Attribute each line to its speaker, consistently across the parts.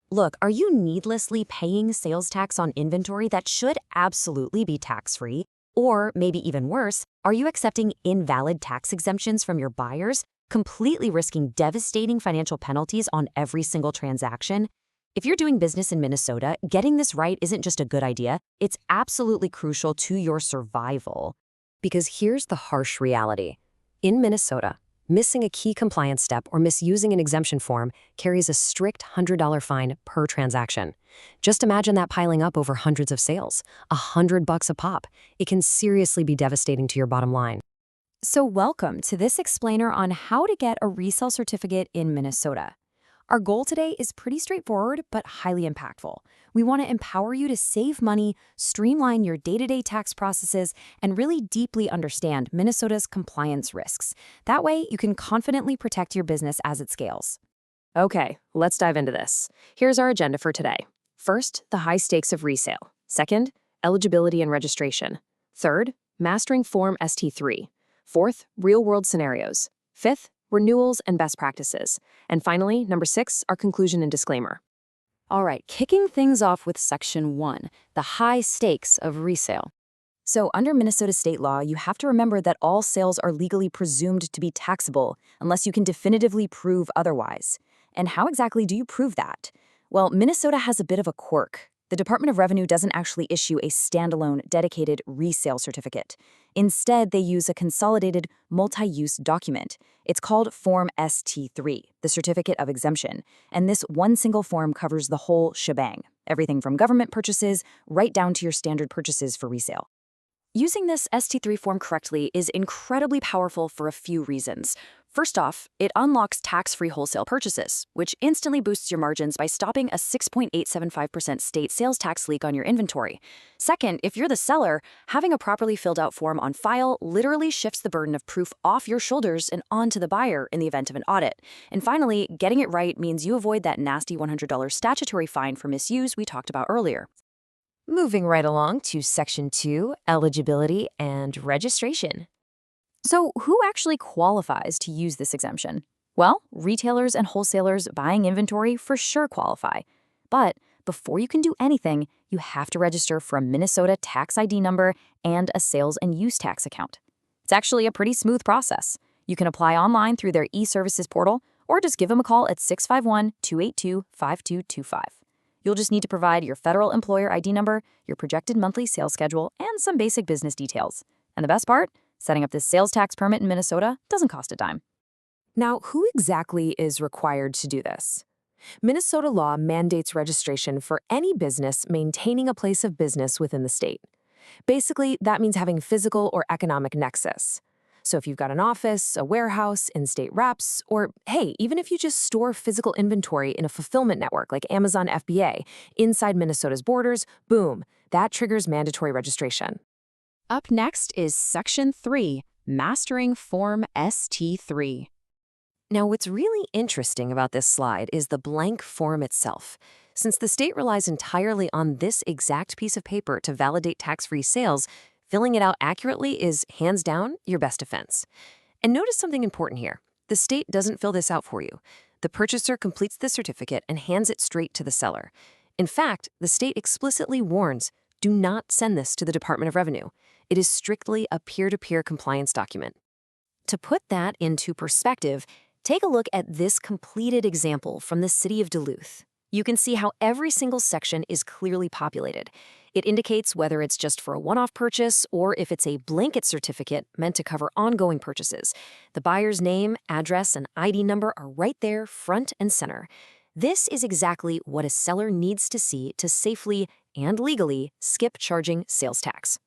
Speaker 1: Look, are you needlessly paying sales tax on inventory that should absolutely be tax-free? Or maybe even worse, are you accepting invalid tax exemptions from your buyers, completely risking devastating financial penalties on every single transaction? If you're doing business in Minnesota, getting this right isn't just a good idea, it's absolutely crucial to your survival. Because here's the harsh reality. In Minnesota, missing a key compliance step or misusing an exemption form carries a strict $100 fine per transaction. Just imagine that piling up over hundreds of sales, $100 a pop. It can seriously be devastating to your bottom line. So welcome to this explainer on how to get a resale certificate in Minnesota. Our goal today is pretty straightforward, but highly impactful. We want to empower you to save money, streamline your day-to-day tax processes, and really deeply understand Minnesota's compliance risks. That way, you can confidently protect your business as it scales. Okay, let's dive into this. Here's our agenda for today. First, the high stakes of resale. Second, eligibility and registration. Third, mastering Form ST3. Fourth, real-world scenarios. Fifth, renewals and best practices. And finally, number 6, our conclusion and disclaimer. All right, kicking things off with Section 1, the high stakes of resale. So under Minnesota state law, you have to remember that all sales are legally presumed to be taxable unless you can definitively prove otherwise. And how exactly do you prove that? Well, Minnesota has a bit of a quirk. The Department of Revenue doesn't actually issue a standalone, dedicated resale certificate. Instead, they use a consolidated, multi-use document. It's called Form ST3, the Certificate of Exemption, and this one single form covers the whole shebang, everything from government purchases right down to your standard purchases for resale. Using this ST3 form correctly is incredibly powerful for a few reasons. First off, it unlocks tax-free wholesale purchases, which instantly boosts your margins by stopping a 6.875% state sales tax leak on your inventory. Second, if you're the seller, having a properly filled out form on file literally shifts the burden of proof off your shoulders and onto the buyer in the event of an audit. And finally, getting it right means you avoid that nasty $100 statutory fine for misuse we talked about earlier. Moving right along to Section 2, eligibility and registration. So who actually qualifies to use this exemption? Well, retailers and wholesalers buying inventory for sure qualify. But before you can do anything, you have to register for a Minnesota tax ID number and a sales and use tax account. It's actually a pretty smooth process. You can apply online through their e-services portal or just give them a call at 651-282-5225. You'll just need to provide your federal employer ID number, your projected monthly sales schedule, and some basic business details. And the best part? Setting up this sales tax permit in Minnesota doesn't cost a dime. Now, who exactly is required to do this? Minnesota law mandates registration for any business maintaining a place of business within the state. Basically, that means having physical or economic nexus. So if you've got an office, a warehouse, in-state reps, or hey, even if you just store physical inventory in a fulfillment network like Amazon FBA inside Minnesota's borders, boom, that triggers mandatory registration. Up next is Section 3, Mastering Form ST3. Now, what's really interesting about this slide is the blank form itself. Since the state relies entirely on this exact piece of paper to validate tax-free sales, filling it out accurately is, hands down, your best defense. And notice something important here. The state doesn't fill this out for you. The purchaser completes the certificate and hands it straight to the seller. In fact, the state explicitly warns, do not send this to the Department of Revenue. It is strictly a peer-to-peer compliance document. To put that into perspective, take a look at this completed example from the city of Duluth. You can see how every single section is clearly populated. It indicates whether it's just for a one-off purchase or if it's a blanket certificate meant to cover ongoing purchases. The buyer's name, address, and ID number are right there, front and center. This is exactly what a seller needs to see to safely and legally skip charging sales tax.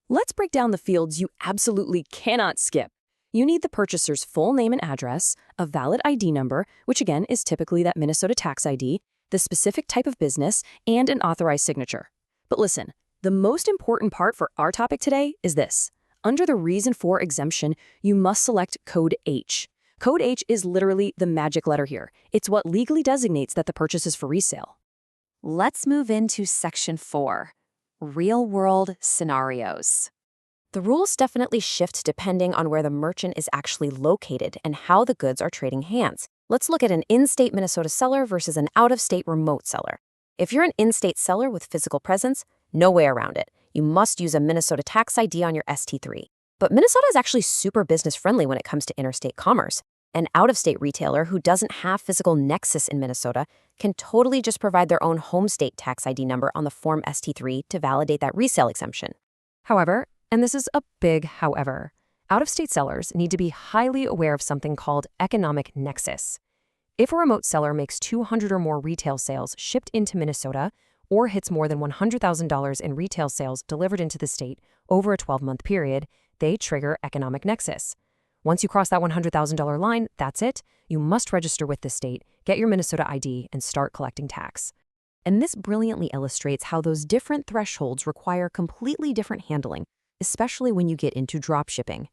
Speaker 1: Let's break down the fields you absolutely cannot skip. You need the purchaser's full name and address, a valid ID number, which again is typically that Minnesota tax ID, the specific type of business, and an authorized signature. But listen, the most important part for our topic today is this. Under the reason for exemption, you must select Code H. Code H is literally the magic letter here. It's what legally designates that the purchase is for resale. Let's move into Section 4, Real-World Scenarios. The rules definitely shift depending on where the merchant is actually located and how the goods are trading hands. Let's look at an in-state Minnesota seller versus an out-of-state remote seller. If you're an in-state seller with physical presence, no way around it. You must use a Minnesota tax ID on your ST3. But Minnesota is actually super business-friendly when it comes to interstate commerce. An out-of-state retailer who doesn't have physical nexus in Minnesota can totally just provide their own home state tax ID number on the Form ST3 to validate that resale exemption. However, and this is a big however, out-of-state sellers need to be highly aware of something called economic nexus. If a remote seller makes 200 or more retail sales shipped into Minnesota or hits more than $100,000 in retail sales delivered into the state over a 12-month period, they trigger economic nexus. Once you cross that $100,000 line, that's it. You must register with the state, get your Minnesota ID, and start collecting tax. And this brilliantly illustrates how those different thresholds require completely different handling, especially when you get into drop shipping.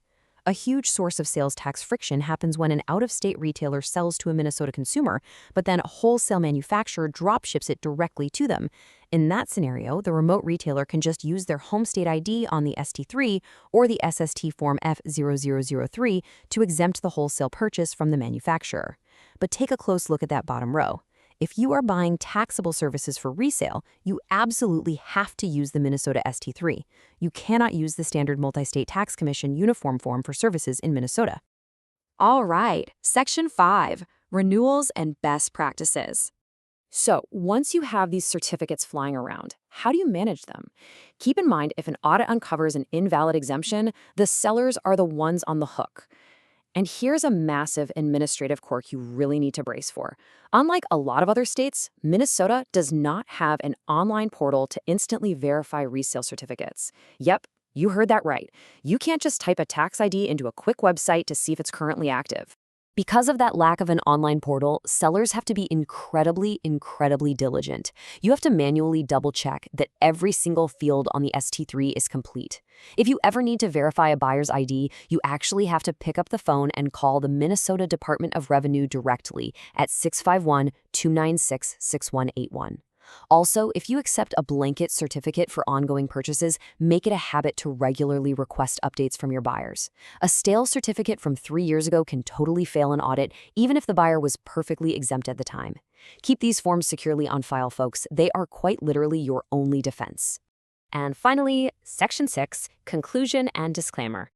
Speaker 1: A huge source of sales tax friction happens when an out-of-state retailer sells to a Minnesota consumer, but then a wholesale manufacturer drop ships it directly to them. In that scenario, the remote retailer can just use their home state ID on the ST3 or the SST Form F0003 to exempt the wholesale purchase from the manufacturer. But take a close look at that bottom row. If you are buying taxable services for resale, you absolutely have to use the Minnesota ST3. You cannot use the standard Multi-State Tax Commission uniform form for services in Minnesota. All right, Section 5, Renewals and Best Practices. So, once you have these certificates flying around, how do you manage them? Keep in mind, if an audit uncovers an invalid exemption, the sellers are the ones on the hook. And here's a massive administrative quirk you really need to brace for. Unlike a lot of other states, Minnesota does not have an online portal to instantly verify resale certificates. Yep, you heard that right. You can't just type a tax ID into a quick website to see if it's currently active. Because of that lack of an online portal, sellers have to be incredibly diligent. You have to manually double-check that every single field on the ST3 is complete. If you ever need to verify a buyer's ID, you actually have to pick up the phone and call the Minnesota Department of Revenue directly at 651-296-6181. Also, if you accept a blanket certificate for ongoing purchases, make it a habit to regularly request updates from your buyers. A stale certificate from 3 years ago can totally fail an audit, even if the buyer was perfectly exempt at the time. Keep these forms securely on file, folks. They are quite literally your only defense. And finally, Section 6, Conclusion and Disclaimer.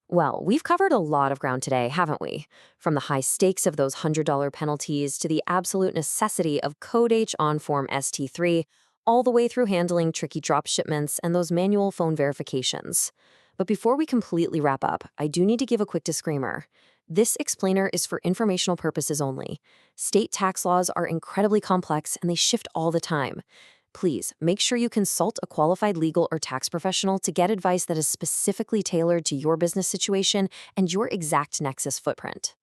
Speaker 1: Well, we've covered a lot of ground today, haven't we? From the high stakes of those $100 penalties to the absolute necessity of Code H on Form ST3, all the way through handling tricky drop shipments and those manual phone verifications. But before we completely wrap up, I do need to give a quick disclaimer. This explainer is for informational purposes only. State tax laws are incredibly complex and they shift all the time. Please make sure you consult a qualified legal or tax professional to get advice that is specifically tailored to your business situation and your exact nexus footprint.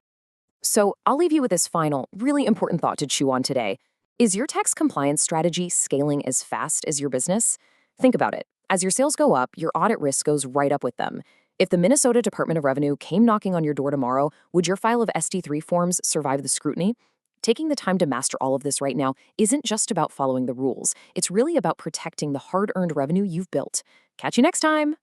Speaker 1: So I'll leave you with this final, really important thought to chew on today. Is your tax compliance strategy scaling as fast as your business? Think about it. As your sales go up, your audit risk goes right up with them. If the Minnesota Department of Revenue came knocking on your door tomorrow, would your file of ST3 forms survive the scrutiny? Taking the time to master all of this right now isn't just about following the rules. It's really about protecting the hard-earned revenue you've built. Catch you next time!